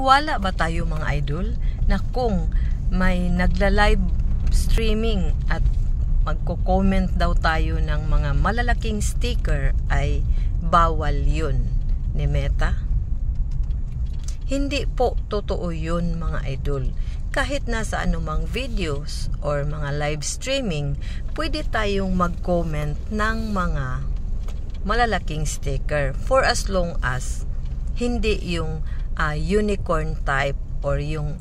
Naniniwala ba tayo mga idol na kung may nagla-live streaming at magko-comment daw tayo ng mga malalaking sticker ay bawal yun ni Meta? Hindi po totoo yun mga idol. Kahit nasa anumang videos or mga live streaming, pwede tayong mag-comment ng mga malalaking sticker for as long as hindi yung unicorn type or yung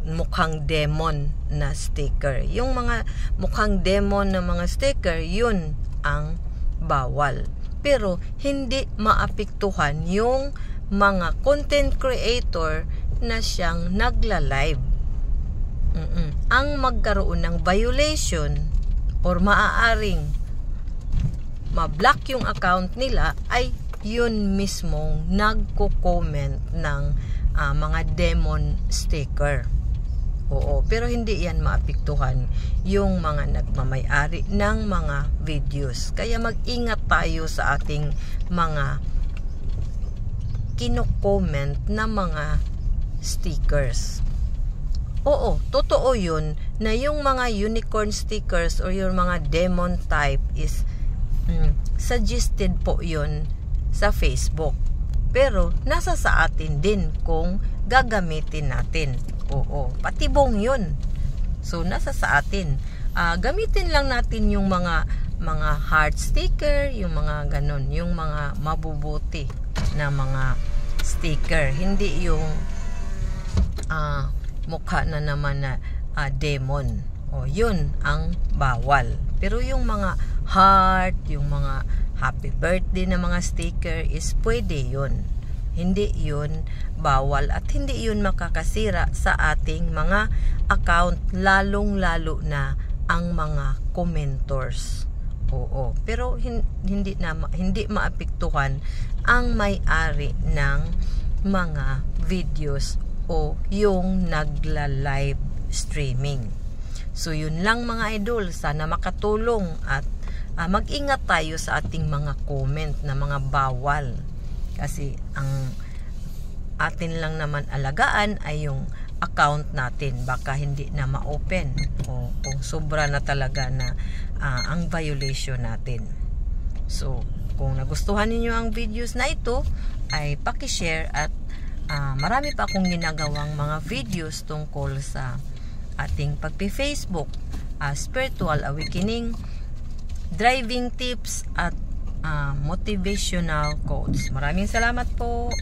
mukhang demon na sticker. Yung mga mukhang demon na mga sticker, yun ang bawal. Pero hindi maapektuhan yung mga content creator na siyang nagla-live. Ang magkaroon ng violation or maaaring ma-block yung account nila ay yun mismong nagko-comment ng mga demon sticker. Oo, pero hindi yan maapektuhan yung mga nagmamay-ari ng mga videos. Kaya mag-ingat tayo sa ating mga kino-comment na mga stickers. Oo, totoo yun na yung mga unicorn stickers or yung mga demon type is suggested po yun sa Facebook. Pero nasa sa atin din kung gagamitin natin. Oo, patibong yun. So nasa sa atin. Gamitin lang natin yung mga heart sticker, yung mga ganon, yung mga mabubuti na mga sticker. Hindi yung mukha na naman na demon. O, yun ang bawal. Pero yung mga heart, yung mga happy birthday na mga sticker is pwede yun. Hindi yun bawal at hindi yun makakasira sa ating mga account, lalong-lalo na ang mga commentors. Oo. Pero hindi maapektuhan ang may-ari ng mga videos o yung nagla-live streaming. So yun lang mga idol, sana makatulong at mag-ingat tayo sa ating mga comment na mga bawal. Kasi ang atin lang naman alagaan ay yung account natin, baka hindi na ma-open o kung sobra na talaga na ang violation natin. So kung nagustuhan ninyo ang videos na ito ay paki-share at marami pa akong ginagawang mga videos tungkol sa ating pagpi-Facebook, spiritual awakening, driving tips at motivational quotes. Maraming salamat po.